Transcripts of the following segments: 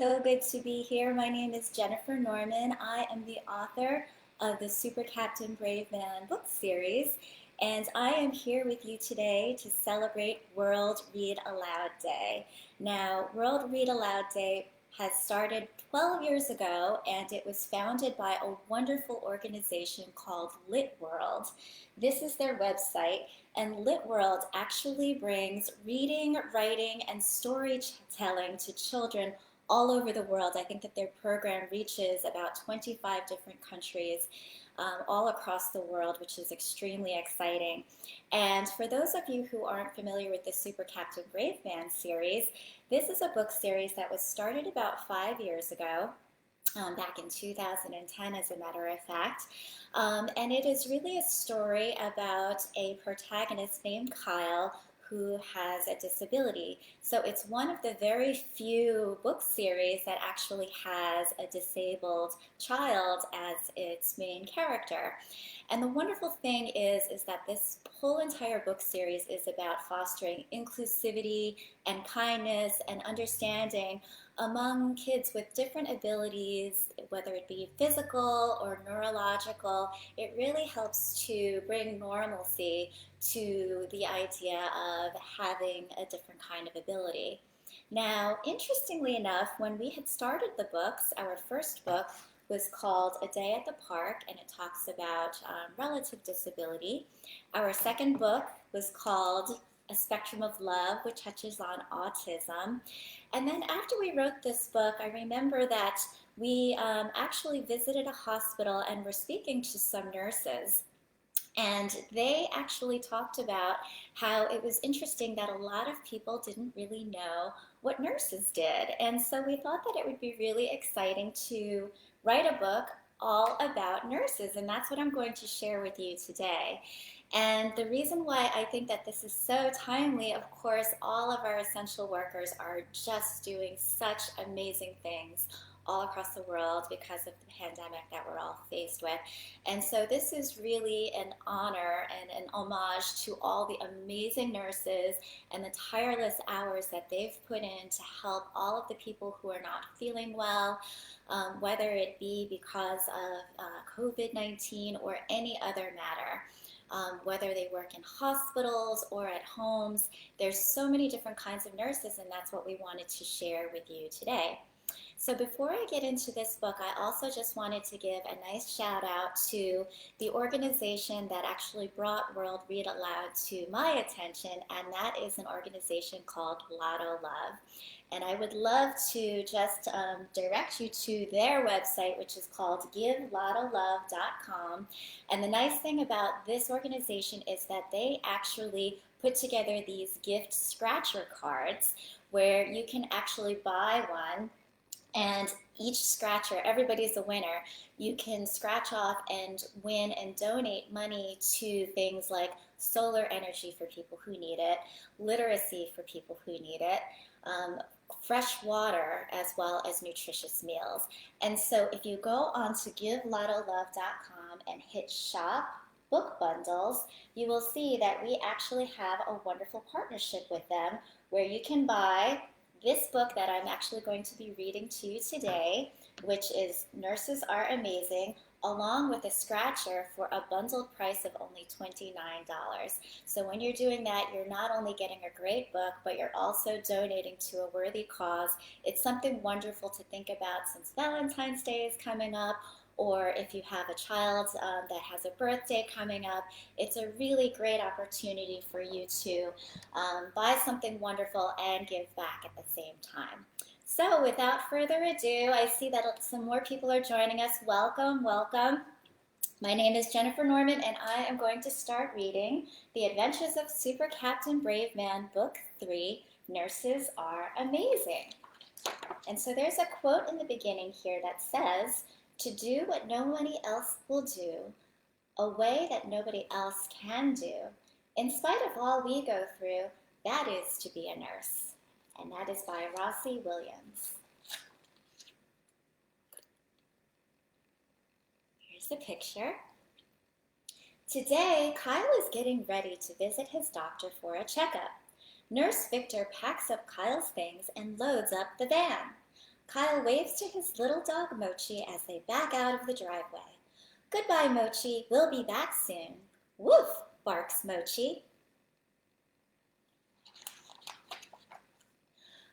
So good to be here. My name is Jennifer Norman. I am the author of the Super Captain Brave Man book series, and I am here with you today to celebrate World Read Aloud Day. Now, World Read Aloud Day has started 12 years ago, and it was founded by a wonderful organization called Lit World. This is their website, and Lit World actually brings reading, writing, and storytelling to children all over the world. I think that their program reaches about 25 different countries all across the world, which is extremely exciting. And for those of you who aren't familiar with the Super Captain Brave Man series, this is a book series that was started about 5 years ago. Back in 2010, as a matter of fact. And it is really a story about a protagonist named Kyle who has a disability. So it's one of the very few book series that actually has a disabled child as its main character. And the wonderful thing is that this whole entire book series is about fostering inclusivity and kindness and understanding among kids with different abilities, whether it be physical or neurological. It really helps to bring normalcy to the idea of having a different kind of ability. Now, interestingly enough, when we had started the books, our first book was called A Day at the Park, and it talks about relative disability. Our second book was called A Spectrum of Love, which touches on autism. And then after we wrote this book, I remember that we actually visited a hospital and were speaking to some nurses. And they actually talked about how it was interesting that a lot of people didn't really know what nurses did. And so we thought that it would be really exciting to write a book all about nurses. And that's what I'm going to share with you today. And the reason why I think that this is so timely, of course, all of our essential workers are just doing such amazing things all across the world because of the pandemic that we're all faced with. And so this is really an honor and an homage to all the amazing nurses and the tireless hours that they've put in to help all of the people who are not feeling well, whether it be because of COVID-19 or any other matter. Whether they work in hospitals or at homes, there's so many different kinds of nurses, and that's what we wanted to share with you today. So before I get into this book, I also just wanted to give a nice shout out to the organization that actually brought World Read Aloud to my attention, and that is an organization called Lotto Love. And I would love to just direct you to their website, which is called givelottolove.com. And the nice thing about this organization is that they actually put together these gift scratcher cards where you can actually buy one, and each scratcher, everybody's a winner. You can scratch off and win and donate money to things like solar energy for people who need it, literacy for people who need it, fresh water, as well as nutritious meals. And so if you go on to givelottolove.com and hit shop book bundles, you will see that we actually have a wonderful partnership with them where you can buy this book that I'm actually going to be reading to you today, which is Nurses Are Amazing, along with a scratcher for a bundled price of only $29. So when you're doing that, you're not only getting a great book, but you're also donating to a worthy cause. It's something wonderful to think about since Valentine's Day is coming up, or if you have a child that has a birthday coming up. It's a really great opportunity for you to buy something wonderful and give back at the same time. So without further ado, I see that some more people are joining us. Welcome, welcome. My name is Jennifer Norman, and I am going to start reading The Adventures of SuperCaptainBraveMan, Book 3, Nurses Are Amazing. And so there's a quote in the beginning here that says, "To do what nobody else will do, a way that nobody else can do, in spite of all we go through, that is to be a nurse." And that is by Rossi Williams. Here's the picture. Today, Kyle is getting ready to visit his doctor for a checkup. Nurse Victor packs up Kyle's things and loads up the van. Kyle waves to his little dog Mochi as they back out of the driveway. Goodbye, Mochi. We'll be back soon. Woof, barks Mochi.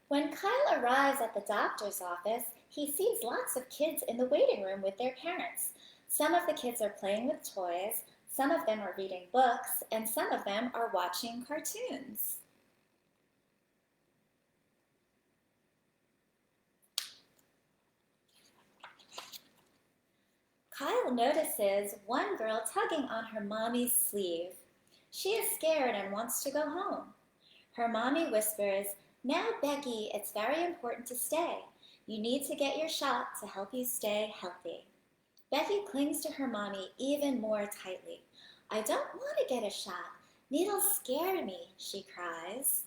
When Kyle arrives at the doctor's office, he sees lots of kids in the waiting room with their parents. Some of the kids are playing with toys, some of them are reading books, and some of them are watching cartoons. Kyle notices one girl tugging on her mommy's sleeve. She is scared and wants to go home. Her mommy whispers, "Now, Becky, it's very important to stay. You need to get your shot to help you stay healthy." Becky clings to her mommy even more tightly. "I don't want to get a shot. Needles scare me," she cries.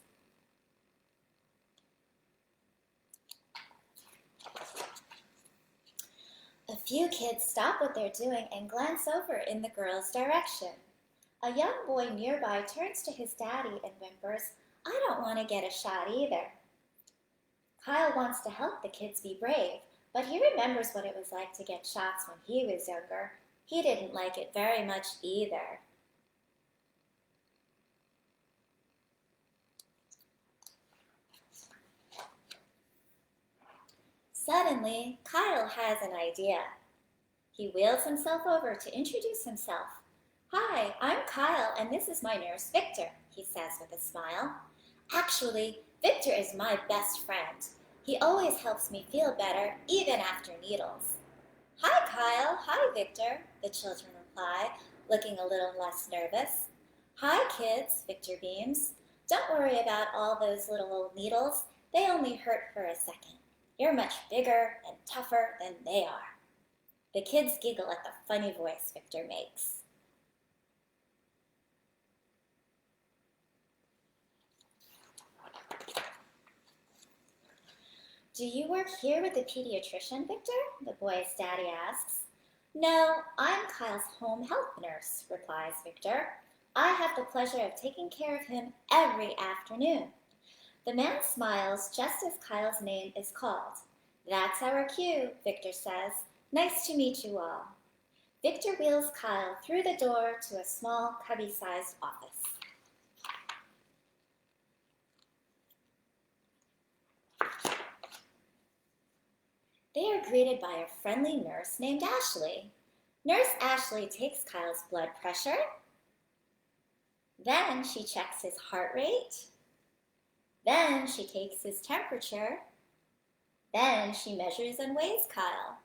A few kids stop what they're doing and glance over in the girl's direction. A young boy nearby turns to his daddy and whimpers, "I don't want to get a shot either." Kyle wants to help the kids be brave, but he remembers what it was like to get shots when he was younger. He didn't like it very much either. Suddenly, Kyle has an idea. He wheels himself over to introduce himself. "Hi, I'm Kyle, and this is my nurse, Victor," he says with a smile. "Actually, Victor is my best friend. He always helps me feel better, even after needles." "Hi, Kyle. Hi, Victor," the children reply, looking a little less nervous. "Hi, kids," Victor beams. "Don't worry about all those little old needles. They only hurt for a second. You're much bigger and tougher than they are." The kids giggle at the funny voice Victor makes. "Do you work here with the pediatrician, Victor?" the boy's daddy asks. "No, I'm Kyle's home health nurse," replies Victor. "I have the pleasure of taking care of him every afternoon." The man smiles just as Kyle's name is called. "That's our cue," Victor says. "Nice to meet you all." Victor wheels Kyle through the door to a small cubby-sized office. They are greeted by a friendly nurse named Ashley. Nurse Ashley takes Kyle's blood pressure. Then she checks his heart rate. Then she takes his temperature. Then she measures and weighs Kyle.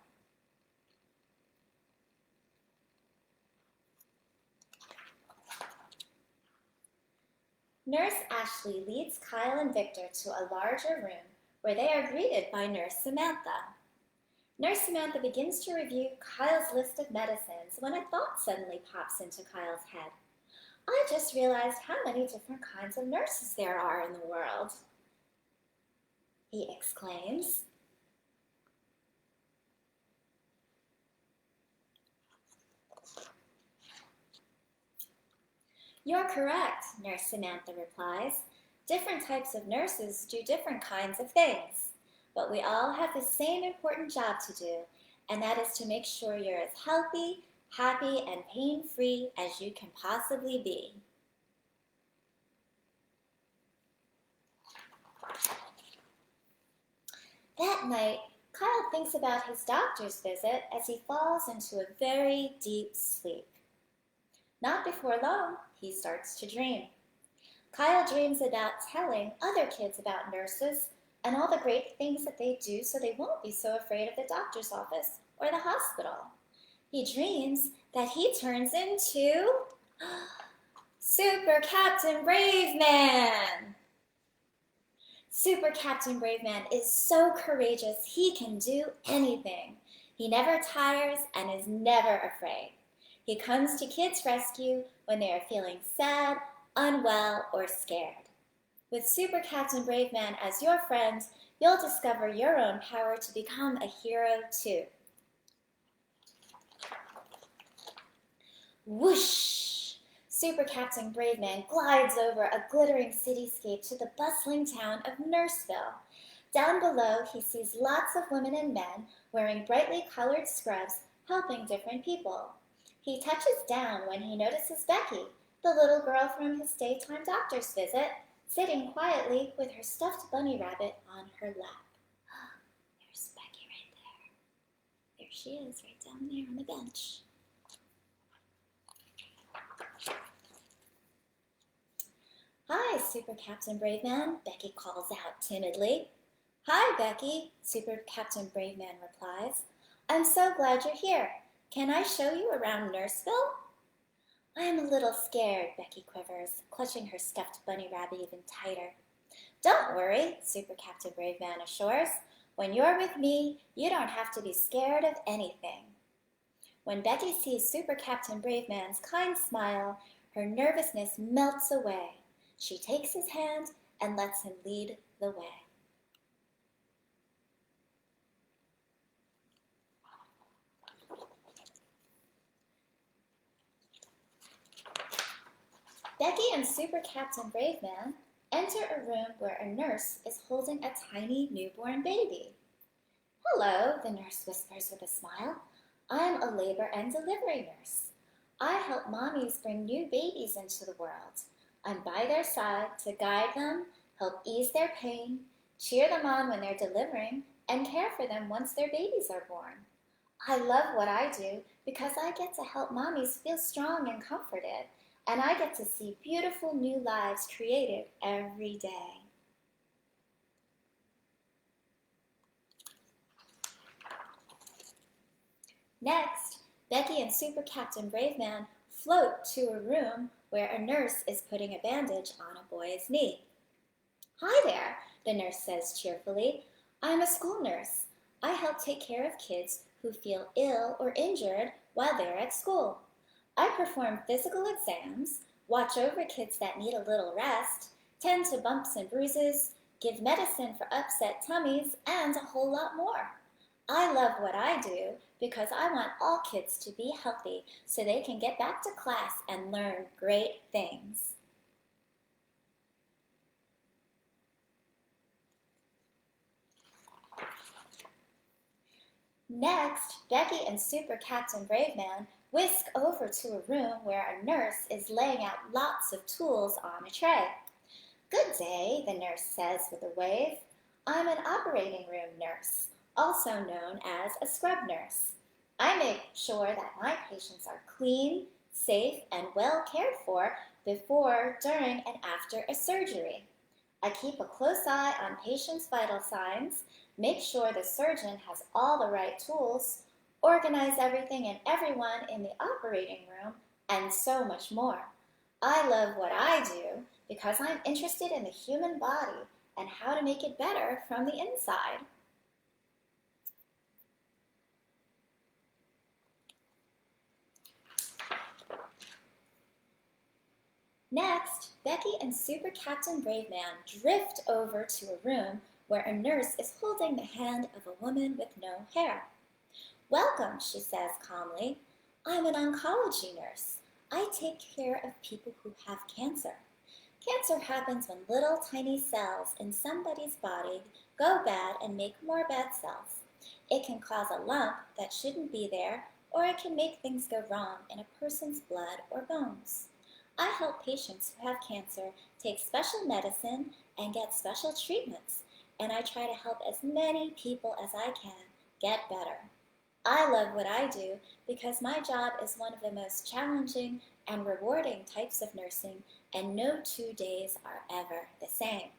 Nurse Ashley leads Kyle and Victor to a larger room where they are greeted by Nurse Samantha. Nurse Samantha begins to review Kyle's list of medicines when a thought suddenly pops into Kyle's head. "I just realized how many different kinds of nurses there are in the world," he exclaims. "You're correct," Nurse Samantha replies. "Different types of nurses do different kinds of things. But we all have the same important job to do, and that is to make sure you're as healthy, happy, and pain-free as you can possibly be." That night, Kyle thinks about his doctor's visit as he falls into a very deep sleep. Not before long, he starts to dream. Kyle dreams about telling other kids about nurses and all the great things that they do so they won't be so afraid of the doctor's office or the hospital. He dreams that he turns into Super Captain Brave Man. Super Captain Brave Man is so courageous he can do anything. He never tires and is never afraid. He comes to kids' rescue when they are feeling sad, unwell, or scared. With Super Captain Brave Man as your friend, you'll discover your own power to become a hero too. Whoosh! Super Captain Brave Man glides over a glittering cityscape to the bustling town of Nurseville. Down below, he sees lots of women and men wearing brightly colored scrubs helping different people. He touches down when he notices Becky, the little girl from his daytime doctor's visit, sitting quietly with her stuffed bunny rabbit on her lap. There's Becky right there. There she is, right down there on the bench. Hi, Super Captain Brave Man, Becky calls out timidly. Hi, Becky, Super Captain Brave Man replies. I'm so glad you're here. Can I show you around Nurseville? I am a little scared, Becky quivers, clutching her stuffed bunny rabbit even tighter. Don't worry, Super Captain Brave Man assures. When you're with me, you don't have to be scared of anything. When Becky sees Super Captain Brave Man's kind smile, her nervousness melts away. She takes his hand and lets him lead the way. Becky and Super Captain Brave Man enter a room where a nurse is holding a tiny newborn baby. Hello, the nurse whispers with a smile. I'm a labor and delivery nurse. I help mommies bring new babies into the world. I'm by their side to guide them, help ease their pain, cheer them on when they're delivering, and care for them once their babies are born. I love what I do because I get to help mommies feel strong and comforted, and I get to see beautiful new lives created every day. Next, Becky and Super Captain Brave Man float to a room where a nurse is putting a bandage on a boy's knee. Hi there, the nurse says cheerfully. I'm a school nurse. I help take care of kids who feel ill or injured while they're at school. I perform physical exams, watch over kids that need a little rest, tend to bumps and bruises, give medicine for upset tummies, and a whole lot more. I love what I do because I want all kids to be healthy so they can get back to class and learn great things. Next, Becky and Super Captain Brave Man whisk over to a room where a nurse is laying out lots of tools on a tray. Good day, the nurse says with a wave. I'm an operating room nurse, also known as a scrub nurse. I make sure that my patients are clean, safe, and well cared for before, during, and after a surgery. I keep a close eye on patients' vital signs, make sure the surgeon has all the right tools, organize everything and everyone in the operating room, and so much more. I love what I do because I'm interested in the human body and how to make it better from the inside. Next, Becky and Super Captain Brave Man drift over to a room where a nurse is holding the hand of a woman with no hair. Welcome, she says calmly. I'm an oncology nurse. I take care of people who have cancer. Cancer happens when little tiny cells in somebody's body go bad and make more bad cells. It can cause a lump that shouldn't be there, or it can make things go wrong in a person's blood or bones. I help patients who have cancer take special medicine and get special treatments, and I try to help as many people as I can get better. I love what I do because my job is one of the most challenging and rewarding types of nursing, and no 2 days are ever the same.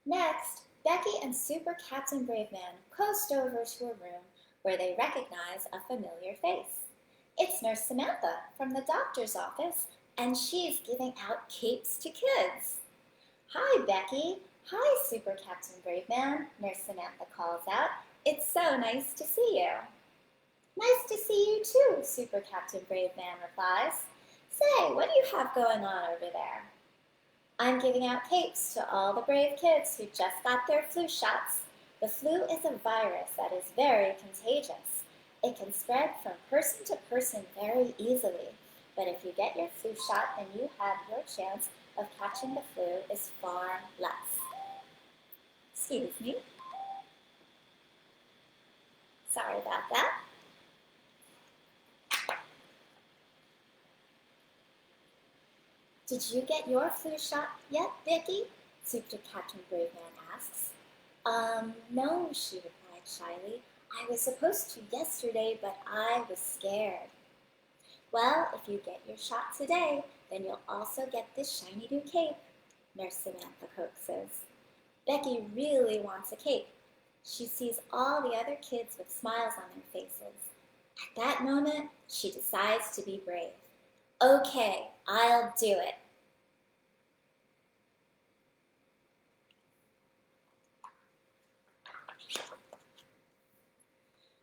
Next, Becky and Super Captain Brave Man coast over to a room where they recognize a familiar face. It's Nurse Samantha from the doctor's office, and she's giving out capes to kids. Hi, Becky. Hi, Super Captain Brave Man, Nurse Samantha calls out. It's so nice to see you. Nice to see you too, Super Captain Brave Man replies. Say, what do you have going on over there? I'm giving out capes to all the brave kids who just got their flu shots. The flu is a virus that is very contagious. It can spread from person to person very easily, But if you get your flu shot, then you have your chance of catching the flu is far less. Excuse me. Sorry about that. Did you get your flu shot yet, Vicky? Super Captain Braveman asks. No, she replied shyly. I was supposed to yesterday, but I was scared. Well, if you get your shot today, then you'll also get this shiny new cape, Nurse Samantha coaxes. Becky really wants a cape. She sees all the other kids with smiles on their faces. At that moment, she decides to be brave. Okay, I'll do it.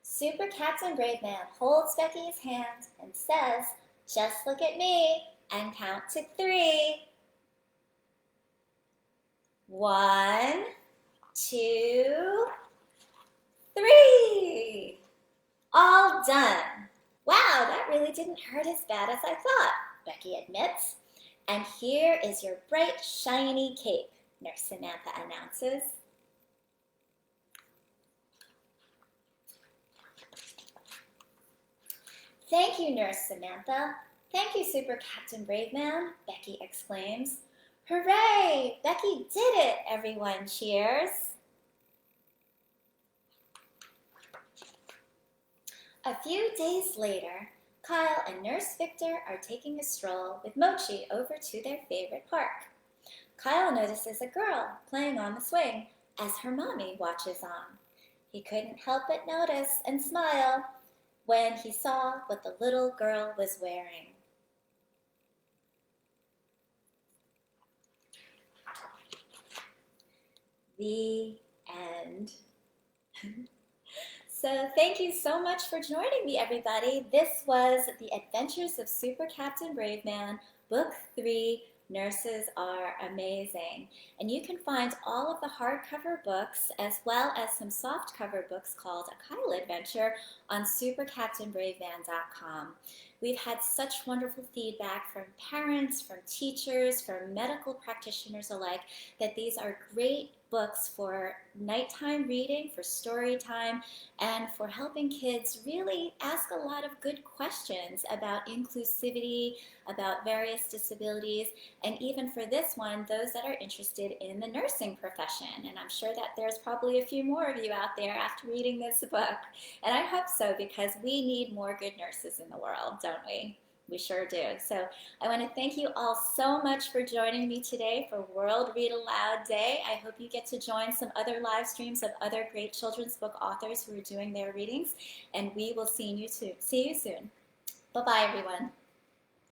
Super Captain Braveman holds Becky's hand and says, just look at me and count to 3. 1, 2, 3. All done. Wow, that really didn't hurt as bad as I thought, Becky admits. And here is your bright, shiny cape, Nurse Samantha announces. Thank you, Nurse Samantha. Thank you, Super Captain Braveman, Becky exclaims. Hooray! Becky did it, everyone cheers. A few days later, Kyle and Nurse Victor are taking a stroll with Mochi over to their favorite park. Kyle notices a girl playing on the swing as her mommy watches on. He couldn't help but notice and smile when he saw what the little girl was wearing. The end. So thank you so much for joining me, everybody. This was The Adventures of Super Captain Braveman, Book 3, Nurses Are Amazing. And you can find all of the hardcover books as well as some softcover books called A Kyle Adventure on supercaptainbraveman.com. We've had such wonderful feedback from parents, from teachers, from medical practitioners alike that these are great books for nighttime reading, for story time, and for helping kids really ask a lot of good questions about inclusivity, about various disabilities, and even for this one, those that are interested in the nursing profession. And I'm sure that there's probably a few more of you out there after reading this book. And I hope so, because we need more good nurses in the world, don't we? We sure do. So I want to thank you all so much for joining me today for World Read Aloud Day. I hope you get to join some other live streams of other great children's book authors who are doing their readings, and we will see you soon. Bye-bye, everyone.